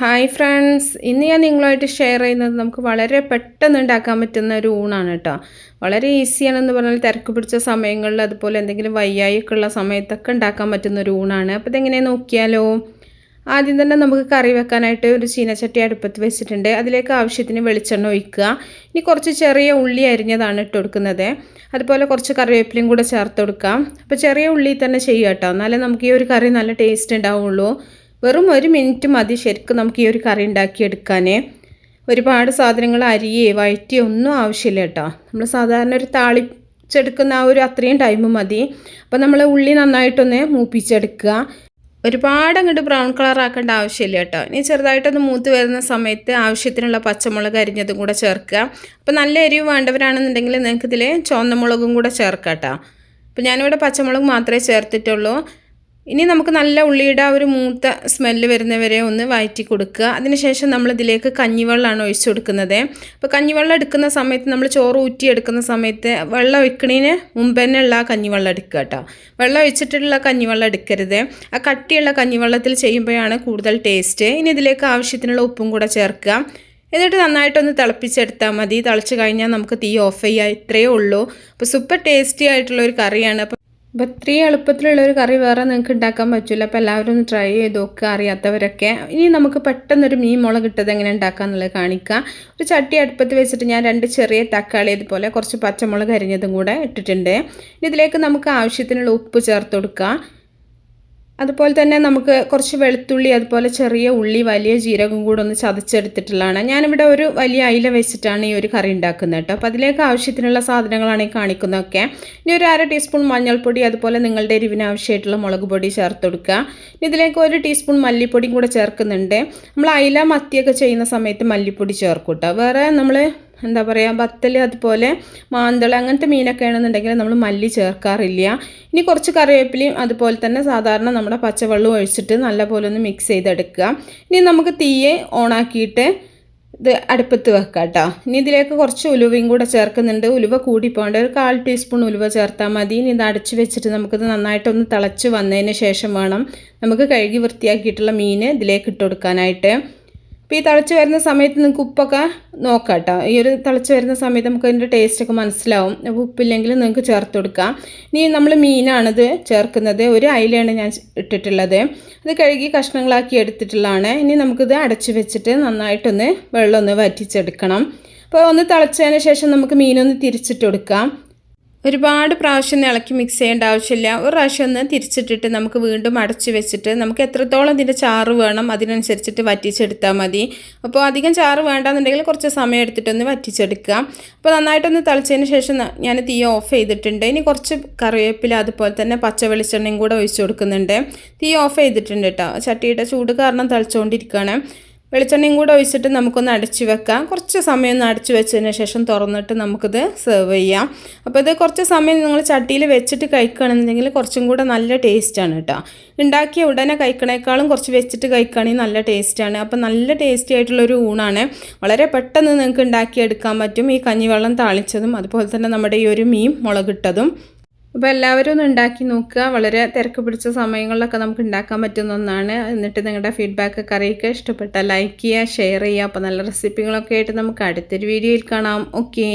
Hi friends, ഇന്ന് ഞാൻ നിങ്ങളുമായിട്ട് ഷെയർ ചെയ്യുന്നത് നമുക്ക് വളരെ പെട്ടെന്ന് ഉണ്ടാക്കാൻ പറ്റുന്ന ഒരു ഊണാണ് കേട്ടോ. വളരെ ഈസിയാണെന്ന് പറഞ്ഞാൽ തിരക്ക് പിടിച്ച സമയങ്ങളിൽ അതുപോലെ എന്തെങ്കിലും വയ്യായൊക്കെ ഉള്ള സമയത്തൊക്കെ ഉണ്ടാക്കാൻ പറ്റുന്ന ഒരു ഊണാണ്. അപ്പോൾ ഇതെങ്ങനെയാണ് നോക്കിയാലോ. ആദ്യം തന്നെ നമുക്ക് കറി വെക്കാനായിട്ട് ഒരു ചീനച്ചട്ടി അടുപ്പത്ത് വെച്ചിട്ടുണ്ട്. അതിലേക്ക് ആവശ്യത്തിന് വെളിച്ചെണ്ണ ഒഴിക്കുക. ഇനി കുറച്ച് ചെറിയ ഉള്ളി അരിഞ്ഞതാണ് ഇട്ട് കൊടുക്കുന്നത്. അതുപോലെ കുറച്ച് കറിവേപ്പിലയും കൂടെ ചേർത്ത് കൊടുക്കാം. അപ്പോൾ ചെറിയ ഉള്ളി തന്നെ ചെയ്യുക കേട്ടോ, എന്നാലേ നമുക്ക് ഈ ഒരു കറി നല്ല ടേസ്റ്റ് ഉണ്ടാവുള്ളൂ. വെറും 1 മിനിറ്റ് മതി ശരിക്കും നമുക്ക് ഈ ഒരു കറി ഉണ്ടാക്കിയെടുക്കാൻ. ഒരുപാട് സാധനങ്ങൾ അരിയേ വഴറ്റിയോ ഒന്നും ആവശ്യമില്ല കേട്ടോ. നമ്മൾ സാധാരണ ഒരു താളിച്ചെടുക്കുന്ന ആ ഒരു അത്രയും ടൈം മതി. അപ്പോൾ നമ്മൾ ഉള്ളി നന്നായിട്ടൊന്ന് മൂപ്പിച്ചെടുക്കുക. ഒരുപാട് അങ്ങോട്ട് ബ്രൗൺ കളർ ആക്കേണ്ട ആവശ്യമില്ല കേട്ടോ. ഇനി ചെറുതായിട്ടൊന്ന് മൂത്ത് വരുന്ന സമയത്ത് ആവശ്യത്തിനുള്ള പച്ചമുളക് അരിഞ്ഞതും കൂടെ ചേർക്കുക. അപ്പോൾ നല്ല എരിവ് വേണ്ടവരാണെന്നുണ്ടെങ്കിൽ നിങ്ങൾക്ക് ഇതിൽ ചുവന്ന മുളകും കൂടെ ചേർക്കാം കേട്ടോ. അപ്പോൾ ഞാനിവിടെ പച്ചമുളക് മാത്രമേ ചേർത്തിട്ടുള്ളൂ. ഇനി നമുക്ക് നല്ല ഉള്ളിയുടെ ഒരു മൂത്ത സ്മെല്ല് വരുന്നവരെ ഒന്ന് വഴറ്റി കൊടുക്കുക. അതിനുശേഷം നമ്മളിതിലേക്ക് കഞ്ഞിവെള്ളമാണ് ഒഴിച്ചു കൊടുക്കുന്നത്. അപ്പോൾ കഞ്ഞിവെള്ളം എടുക്കുന്ന സമയത്ത് നമ്മൾ ചോറ് ഊറ്റി എടുക്കുന്ന സമയത്ത് വെള്ളം ഒഴിക്കണതിന് മുമ്പ് തന്നെ ഉള്ള ആ കഞ്ഞിവെള്ളം എടുക്കുക കേട്ടോ. വെള്ളം ഒഴിച്ചിട്ടുള്ള കഞ്ഞിവെള്ളം എടുക്കരുത്. ആ കട്ടിയുള്ള കഞ്ഞിവെള്ളത്തിൽ ചെയ്യുമ്പോഴാണ് കൂടുതൽ ടേസ്റ്റ്. ഇനി ഇതിലേക്ക് ആവശ്യത്തിനുള്ള ഉപ്പും കൂടെ ചേർക്കുക. എന്നിട്ട് നന്നായിട്ടൊന്ന് തിളപ്പിച്ചെടുത്താൽ മതി. തിളച്ച് കഴിഞ്ഞാൽ നമുക്ക് തീ ഓഫ് ചെയ്യുക, ഇത്രയേ ഉള്ളൂ. അപ്പോൾ സൂപ്പർ ടേസ്റ്റി ആയിട്ടുള്ളൊരു കറിയാണ്. അപ്പോൾ ഇത്രയും എളുപ്പത്തിലുള്ളൊരു കറി വേറെ നിങ്ങൾക്ക് ഉണ്ടാക്കാൻ പറ്റില്ല. അപ്പോൾ എല്ലാവരും ഒന്ന് ട്രൈ ചെയ്ത് നോക്കുക, അറിയാത്തവരൊക്കെ. ഇനി നമുക്ക് പെട്ടെന്നൊരു മീൻ മുളക് ഇട്ടത് എങ്ങനെ ഉണ്ടാക്കുക എന്നുള്ളത് കാണിക്കാം. ഒരു ചട്ടി അടുപ്പത്ത് വെച്ചിട്ട് ഞാൻ 2 ചെറിയ തക്കാളി അതുപോലെ കുറച്ച് പച്ചമുളക് അരിഞ്ഞതും കൂടെ ഇട്ടിട്ടുണ്ട്. ഇതിലേക്ക് നമുക്ക് ആവശ്യത്തിനുള്ള ഉപ്പ് ചേർത്ത് കൊടുക്കുക. അതുപോലെ തന്നെ നമുക്ക് കുറച്ച് വെളുത്തുള്ളി അതുപോലെ ചെറിയ ഉള്ളി വലിയ ജീരകം കൂടെ ഒന്ന് ചതച്ചെടുത്തിട്ടുള്ളതാണ്. ഞാനിവിടെ ഒരു വലിയ അയില വെച്ചിട്ടാണ് ഈ ഒരു കറി ഉണ്ടാക്കുന്നത് കേട്ടോ. അപ്പോൾ അതിലേക്ക് ആവശ്യത്തിനുള്ള സാധനങ്ങളാണ് ഈ കാണിക്കുന്നതൊക്കെ. ഇനി ഒരു 1/2 ടീസ്പൂൺ മഞ്ഞൾപ്പൊടി അതുപോലെ നിങ്ങളുടെ എരിവിന് ആവശ്യമായിട്ടുള്ള മുളക് പൊടി ചേർത്ത് കൊടുക്കുക. ഇതിലേക്ക് 1 ടീസ്പൂൺ മല്ലിപ്പൊടിയും കൂടെ ചേർക്കുന്നുണ്ട്. നമ്മൾ അയില മത്തിയൊക്കെ ചെയ്യുന്ന സമയത്ത് മല്ലിപ്പൊടി ചേർക്കും കേട്ടോ. വേറെ നമ്മൾ എന്താ പറയുക, ബത്തൽ അതുപോലെ മാന്തൾ അങ്ങനത്തെ മീനൊക്കെ ആണെന്നുണ്ടെങ്കിൽ നമ്മൾ മല്ലി ചേർക്കാറില്ല. ഇനി കുറച്ച് കറിവേപ്പിലയും അതുപോലെ തന്നെ സാധാരണ നമ്മുടെ പച്ചവെള്ളം ഒഴിച്ചിട്ട് നല്ലപോലെ ഒന്ന് മിക്സ് ചെയ്തെടുക്കുക. ഇനി നമുക്ക് തീയെ ഓണാക്കിയിട്ട് ഇത് അടുപ്പത്ത് വെക്കാം കേട്ടോ. ഇനി ഇതിലേക്ക് കുറച്ച് ഉലുവയും കൂടെ ചേർക്കുന്നുണ്ട്. ഉലുവ കൂടിപ്പോണ്ട്, ഒരു 1/4 ടീസ്പൂൺ ഉലുവ ചേർത്താൽ മതി. ഇനി ഇത് അടച്ച് വെച്ചിട്ട് നമുക്കിത് നന്നായിട്ടൊന്ന് തിളച്ച് വന്നതിന് ശേഷം വേണം നമുക്ക് കഴുകി വൃത്തിയാക്കിയിട്ടുള്ള മീൻ ഇതിലേക്ക് ഇട്ട് കൊടുക്കാനായിട്ട്. അപ്പോൾ ഈ തിളച്ച് വരുന്ന സമയത്ത് നിങ്ങൾക്ക് ഉപ്പൊക്കെ നോക്കാം കേട്ടോ. ഈ ഒരു തിളച്ച് വരുന്ന സമയത്ത് നമുക്ക് അതിൻ്റെ ടേസ്റ്റൊക്കെ മനസ്സിലാവും. അപ്പോൾ ഉപ്പില്ലെങ്കിൽ നിങ്ങൾക്ക് ചേർത്ത് കൊടുക്കാം. ഇനി നമ്മൾ മീനാണിത് ചേർക്കുന്നത്. ഒരു അയിലയാണ് ഞാൻ ഇട്ടിട്ടുള്ളത്. അത് കഴുകി കഷ്ണങ്ങളാക്കി എടുത്തിട്ടുള്ളതാണ്. ഇനി നമുക്കിത് അടച്ച് വെച്ചിട്ട് നന്നായിട്ടൊന്ന് വെള്ളം ഒന്ന് വറ്റിച്ചെടുക്കണം. അപ്പോൾ ഒന്ന് തിളച്ചതിന് ശേഷം നമുക്ക് മീനൊന്ന് തിരിച്ചിട്ട് കൊടുക്കാം. ഒരുപാട് പ്രാവശ്യം ഇളക്കി മിക്സ് ചെയ്യേണ്ട ആവശ്യമില്ല. ഒരു പ്രാവശ്യം ഒന്ന് തിരിച്ചിട്ടിട്ട് നമുക്ക് വീണ്ടും അടച്ച് വെച്ചിട്ട് നമുക്ക് എത്രത്തോളം ഇതിൻ്റെ ചാറ് വേണം അതിനനുസരിച്ചിട്ട് വറ്റിച്ചെടുത്താൽ മതി. അപ്പോൾ അധികം ചാറ് വേണ്ടാന്നുണ്ടെങ്കിൽ കുറച്ച് സമയം എടുത്തിട്ടൊന്ന് വറ്റിച്ചെടുക്കുക. അപ്പോൾ നന്നായിട്ടൊന്ന് തിളച്ചതിന് ശേഷം ഞാൻ തീ ഓഫ് ചെയ്തിട്ടുണ്ട്. ഇനി കുറച്ച് കറിവേപ്പില അതുപോലെ തന്നെ പച്ച വെളിച്ചെണ്ണയും കൂടെ ഒഴിച്ച് കൊടുക്കുന്നുണ്ട്. തീ ഓഫ് ചെയ്തിട്ടുണ്ട് കേട്ടോ. ചട്ടിയുടെ ചൂട് കാരണം തിളച്ചുകൊണ്ടിരിക്കുകയാണ്. വെളിച്ചെണ്ണയും കൂടെ ഒഴിച്ചിട്ട് നമുക്കൊന്ന് അടച്ചു വെക്കാം. കുറച്ച് സമയം ഒന്ന് അടച്ചു വെച്ചതിന് ശേഷം തുറന്നിട്ട് നമുക്കിത് സെർവ് ചെയ്യാം. അപ്പോൾ ഇത് കുറച്ച് സമയം നിങ്ങൾ ചട്ടിയിൽ വെച്ചിട്ട് കഴിക്കുകയാണെന്നുണ്ടെങ്കിൽ കുറച്ചും കൂടെ നല്ല ടേസ്റ്റാണ് കേട്ടോ. ഉണ്ടാക്കിയ ഉടനെ കഴിക്കണേക്കാളും കുറച്ച് വെച്ചിട്ട് കഴിക്കുകയാണെങ്കിൽ നല്ല ടേസ്റ്റാണ്. അപ്പോൾ നല്ല ടേസ്റ്റി ആയിട്ടുള്ളൊരു ഊണാണ്. വളരെ പെട്ടെന്ന് നിങ്ങൾക്ക് ഉണ്ടാക്കിയെടുക്കാൻ പറ്റും. ഈ കഞ്ഞിവെള്ളം താളിച്ചതും അതുപോലെ തന്നെ നമ്മുടെ ഈ ഒരു മീൻ മുളകിട്ടതും. അപ്പോൾ എല്ലാവരും ഒന്ന് ഉണ്ടാക്കി നോക്കുക. വളരെ തിരക്ക് പിടിച്ച സമയങ്ങളിലൊക്കെ നമുക്ക് ഉണ്ടാക്കാൻ പറ്റുന്ന ഒന്നാണ്. എന്നിട്ട് നിങ്ങളുടെ ഫീഡ്ബാക്കൊക്കെ അറിയിക്കുക. ഇഷ്ടപ്പെട്ടാൽ ലൈക്ക് ചെയ്യുക, ഷെയർ ചെയ്യുക. അപ്പോൾ നല്ല റെസിപ്പികളൊക്കെ ആയിട്ട് നമുക്ക് അടുത്തൊരു വീഡിയോയിൽ കാണാം. ഓക്കേ.